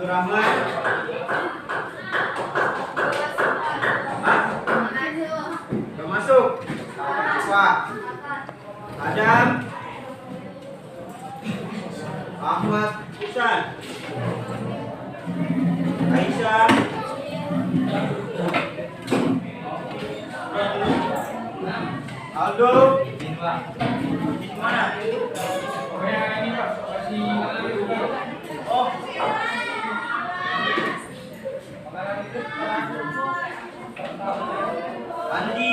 Abdurrahman. Hah? Gak masuk. Pak. Adam. Ahmad Husan. Aisyah. Aldo. Di mana? Oh. Andi.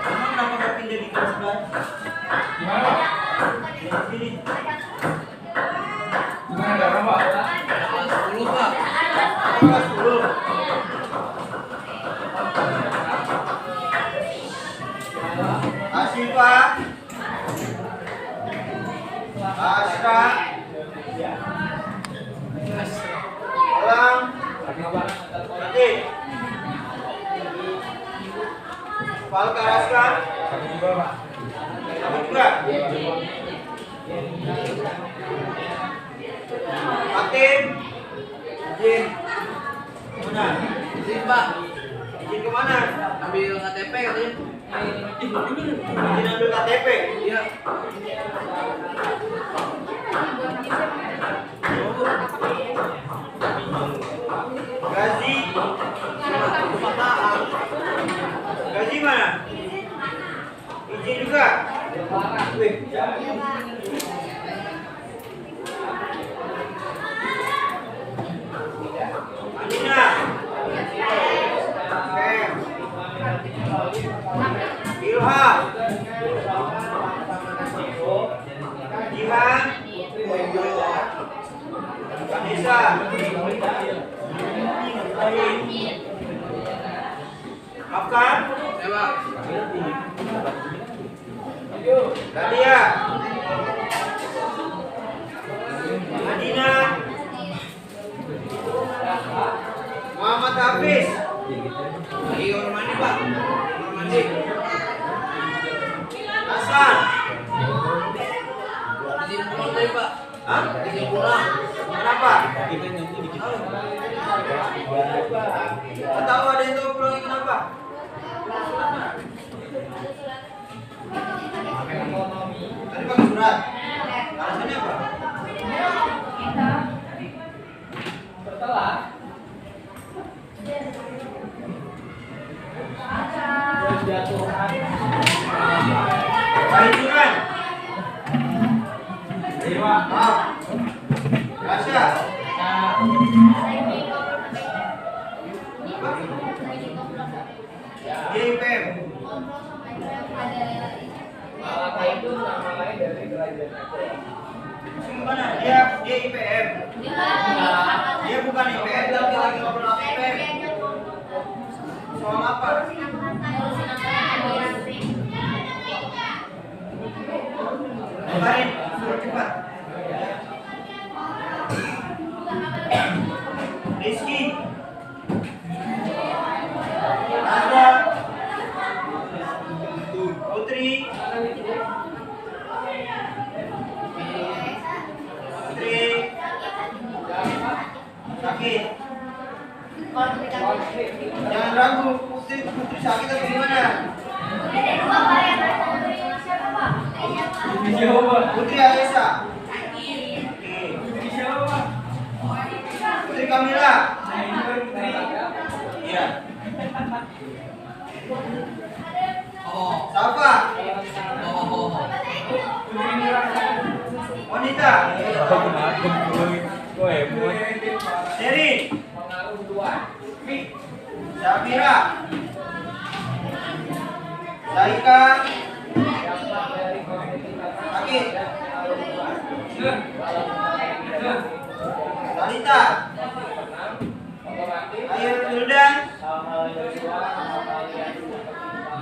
Kamu kenapa gak pindah di kelas sebelah? Gimana? Di sini. Gimana ada orang, Pak? Kelas 10, Pak. Kelas 10. Asifa. Asra. Elang. Oke. Falkaraska. Kamu juga. Fatim. Izin. Mana? Izin, Pak. Izin kemana? Ambil KTP katanya. Izin ambil KTP. Iya. Gazi. Gazi mana? Izin juga. Amina. Ilham. Jihan. Vanessa. Afkan. Ya, Pak. Nadia. Adina. Muhammad Hafiz. Lagi kamar mandi, Pak. Kamar mandi. Hasan. Izin pulang tadi, Pak. Hah? Izin pulang. Kenapa? Nggak tahu ada yang tahu pulangnya kenapa? Tadi pakai surat. Alasannya apa? Baik, maaf. Rasya. JPM. Gimana? Dia IPM. Dia bukan IPM tapi lagi ngobrol IPM. Soal apa? Kabarin, suruh cepat. Rizky. Ada. Putri. Putri. Sakit. Jangan ragu, Putri sakit atau gimana? Putri Aisyah. Putri Kamila. Iya. Oh. Siapa? Oh. Wanita. Seri. Syafira. Saika. Sakit. Talita. Ayo Wildan.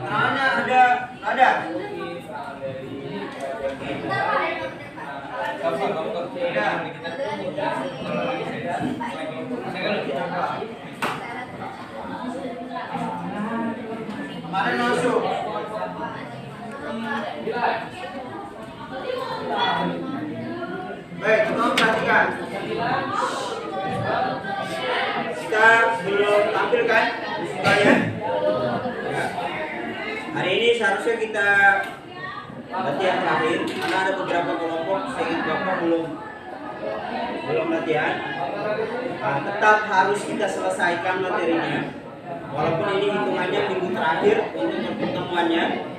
Namanya ada. Kemarin masuk. Baik, teman-teman perhatikan. Kita belum tampil kan musikanya? Ya. Hari ini seharusnya kita latihan terakhir karena ada beberapa kelompok seingat Bapak belum latihan. Nah, tetap harus kita selesaikan materinya. Walaupun ini hitungannya minggu terakhir untuk pertemuannya.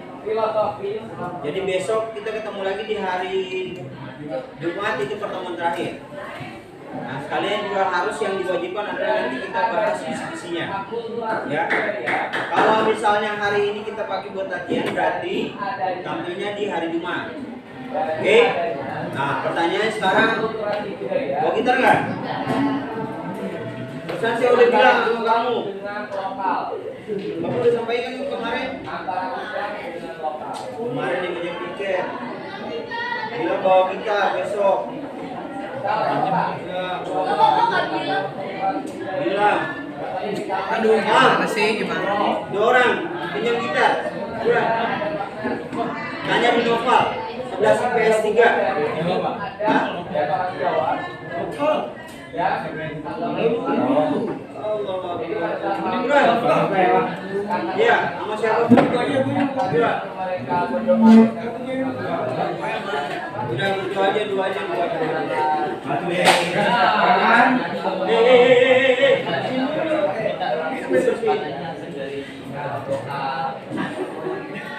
Jadi besok kita ketemu lagi di hari Jumat, itu pertemuan terakhir. Nah, sekalian juga harus yang diwajibkan adalah nanti kita bahas diskusinya. Ya. Kalau misalnya hari ini kita pakai buat latihan, berarti tampilnya di hari Jumat. Oke. Nah, pertanyaannya sekarang, bawa gitar nggak? Pesan saya udah bilang sama kamu. Bapak udah sampaikan kemarin. Kemarin di meja piket. Bilang bawa gitar besok. Bilang. Aduh, gimana sih? Gimana? 2 orang pinjam gitar. Kurang. Tanya di Noval 11 IPS 3. Hah? Iya, sama siapa? Udah gitu aja, dua aja.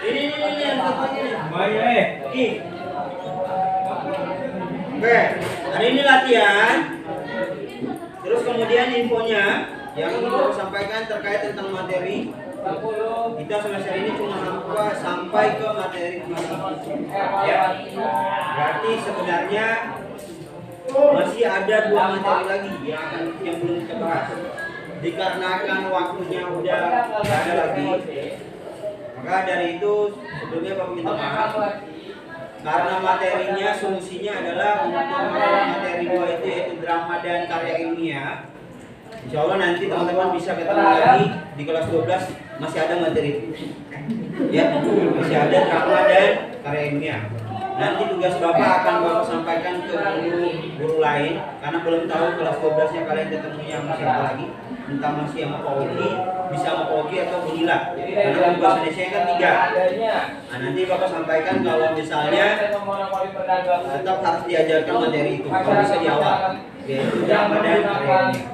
Ini yang Oke, hari ini latihan. Terus kemudian infonya yang ingin saya sampaikan terkait tentang materi. Kita semester ini cuma sampai ke materi fisik. Ya. Berarti sebenarnya masih ada 2 materi lagi yang belum kita bahas. Dikarenakan waktunya udah nggak ada lagi, maka dari itu sebelumnya Bapak minta maaf. Karena materinya solusinya adalah untuk materi 2 itu yaitu drama dan karya ilmiah. Insya Allah nanti teman-teman bisa ketemu lagi di kelas 12 masih ada materi itu. Ya, masih ada drama dan karya ilmiah. Nanti tugas Bapak akan Bapak sampaikan ke guru lain karena belum tahu kelas 12-nya kalian ketemunya masih apa lagi. Entah masih sama Pak Ogi, bisa sama Pak Ogi atau Bu Nila. Karena bahasa Indonesia kan 3. Nah, nanti Bapak sampaikan kalau misalnya tetap harus diajarkan materi itu kalau bisa di awal, yaitu drama dan karya ilmiah.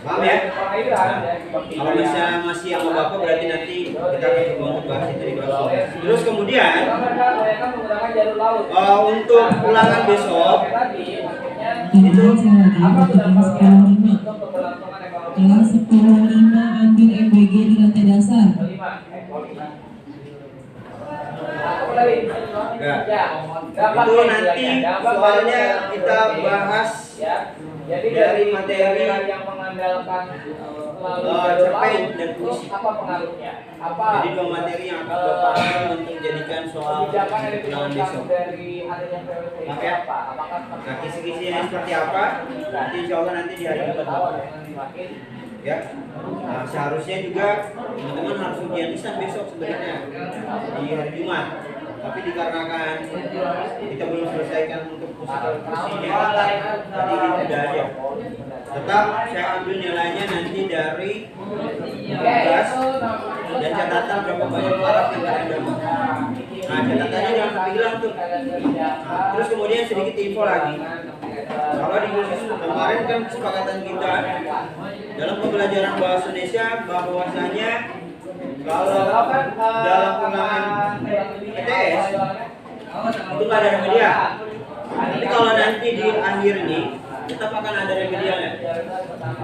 Paham ya? Kalau misalnya masih sama Bapak berarti nanti kita akan coba untuk bahas itu di kelas. Terus kemudian untuk ulangan besok itu kelas 10.5 ambil MBG di lantai dasar. Ya. Itu nanti soalnya kita bahas dari materi yang mengandalkan cerpen dan puisi. Apa pengaruhnya? Jadi 2 materi yang akan Bapak ambil untuk jadikan soal ulangan besok. Dari adanya PWT Maaf ya. Nah, kisi-kisinya seperti apa? Nanti insya Allah nanti di hari depan Bapak. Ya. Nah, seharusnya juga teman-teman harus ujian lisan besok sebenarnya di hari Jumat. Tapi dikarenakan kita belum selesaikan untuk puisinya, tadi kita aja. Tetap saya ambil nilainya nanti dari tugas dan catatan berapa banyak paraf yang kalian dapat. Nah, catatannya jangan sampai hilang tuh. Nah, terus kemudian sedikit info lagi. Kalau di kursus kemarin kan kesepakatan kita dalam pembelajaran bahasa Indonesia bahwasanya kalau dalam ulangan ITS itu nggak ada remedial. Tapi kalau nanti di akhir ini tetap akan ada remedialnya,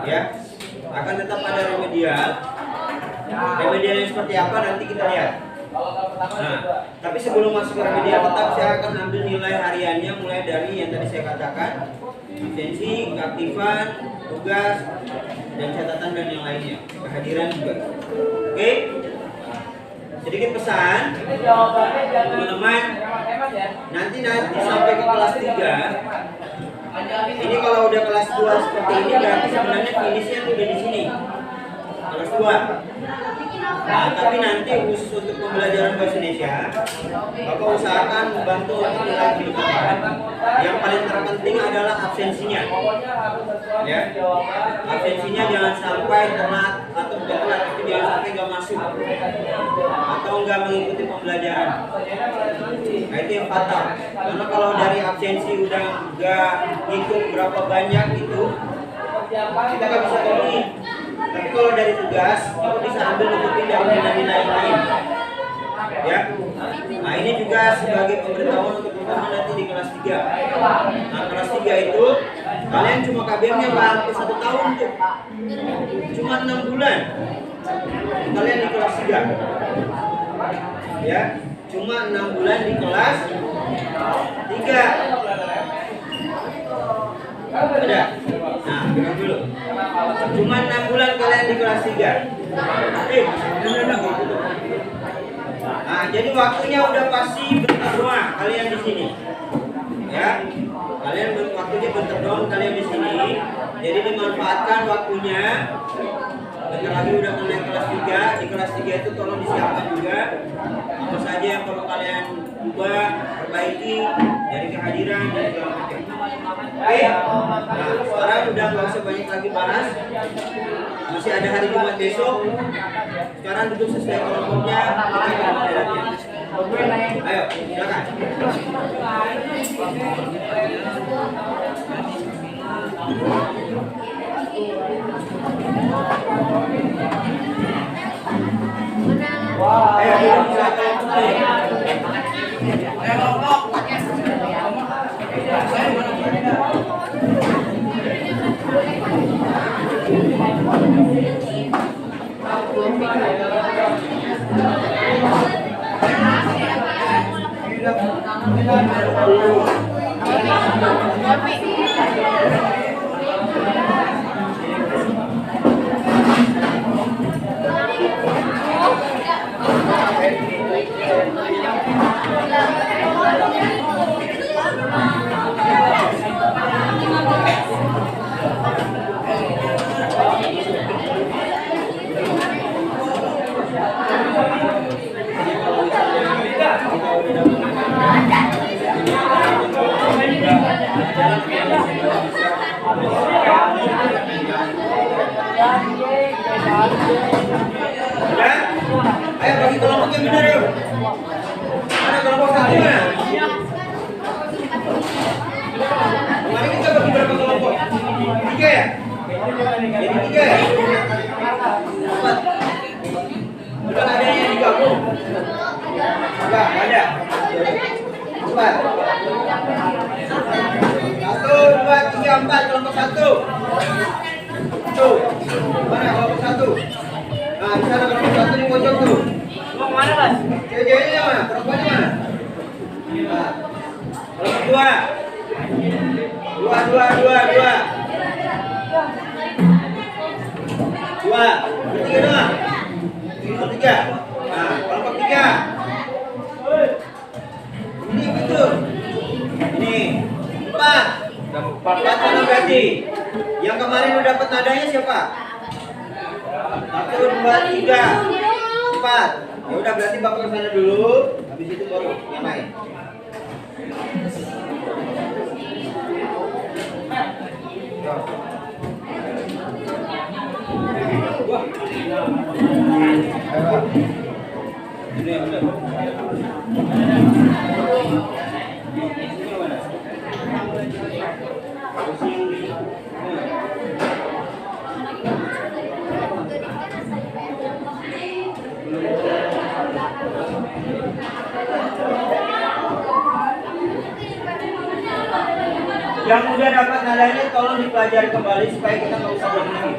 ya, akan tetap ada remedial. Remedialnya seperti apa nanti kita lihat. Nah, tapi sebelum masuk ke remedial tetap saya akan ambil nilai hariannya mulai dari yang tadi saya katakan, absensi, keaktifan, tugas, dan catatan dan yang lainnya, kehadiran juga. Oke? Sedikit pesan, teman-teman, nanti sampai ke kelas 3. Ini kalau udah kelas 2 seperti ini berarti sebenarnya finishnya udah di sini. Kelas 2. Nah, tapi nanti khusus untuk pembelajaran bahasa Indonesia, Bapak usahakan membantu untuk nilai kedepan. Yang paling terpenting adalah absensinya. Ya, absensinya jangan sampai telat atau telat, tapi jangan sampai nggak masuk atau nggak mengikuti pembelajaran. Nah, itu yang fatal. Karena kalau dari absensi udah nggak ngikut berapa banyak itu, kita nggak bisa tolongin. Tapi kalau dari tugas, kita bisa ambil nutupin dari nilai-nilai lain. Ya. Nah, ini juga sebagai pemberitahuan untuk teman-teman nanti di kelas 3. Nah, kelas 3 itu kalian cuma KBM-nya nggak sampai 1 tahun tuh. Cuma 6 bulan. Kalian di kelas 3. Ya, cuma 6 bulan di kelas 3. Ada? Nah, dengar dulu. Cuma 6 bulan kalian di kelas 3. Nah, jadi waktunya udah pasti bentar doang kalian di sini. Ya. Kalian waktunya bentar doang kalian di sini. Jadi dimanfaatkan waktunya. Bentar lagi udah mulai kelas 3. Di kelas 3 itu tolong disiapkan juga apa saja yang perlu kalian ubah, perbaiki dari kehadiran dan segala macam. Oke. Nah, sekarang udah nggak usah banyak lagi bahas. Masih ada hari Jumat besok. Sekarang duduk sesuai kelompoknya. Ayo, silakan. Ayo, duduk sesuai kelompoknya. Ayo bagi kelompok yang benar yuk. Mana kelompok satu mana? Kemarin kita bagi berapa kelompok? 3 ya? Jadi 3 ya? 4. Bukan ada yang digabung? Enggak ada. 4. 1, 2, 3, 4 kelompok 1. Tuh. Mana kelompok 1? Nah, di sana kelompok 1 di pojok tuh. Mau kemana, Mas? Cewek-ceweknya mana? Perempuannya mana? Nah, kelompok 2. 2. Bertiga doang. Kelompok 3. Nah, kelompok 3. Ini betul. Ini 4. 4 mana berarti? Yang kemarin udah dapat nadanya siapa? 1, 2, 3, 4. Ya udah berarti Bapak ke sana dulu. Habis itu baru yang lain. Ini yang udah. Yang udah dapat nadanya tolong dipelajari kembali supaya kita nggak usah jadi lagi.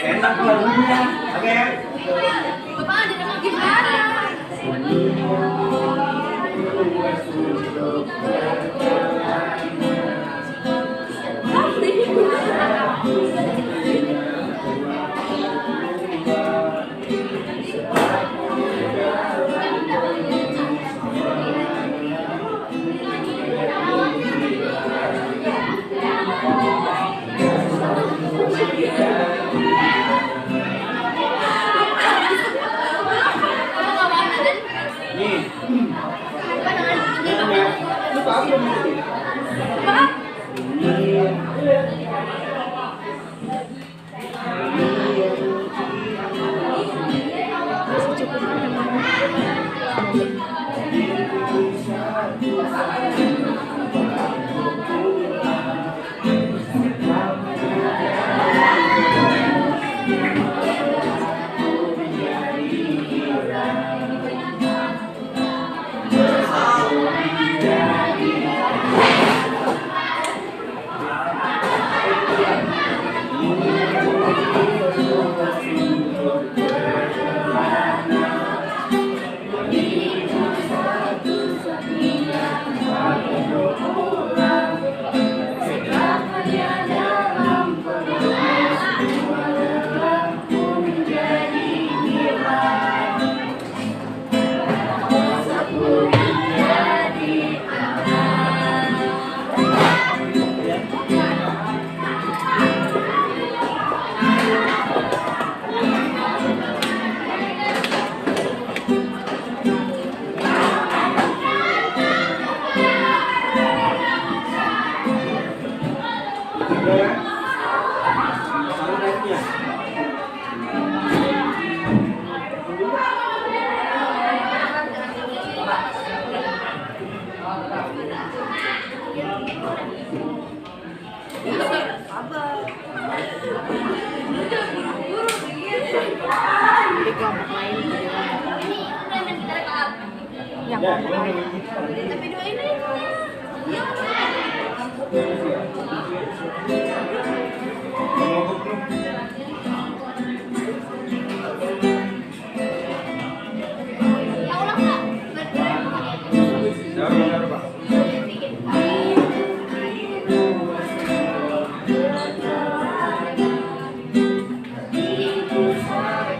Enak lagunya. Oke. Bapak ada nama gimana? duduknya. Di kelompok lain. Ini preman kita rekam. Yang kelompok lain. Tapi dua ini. Iya.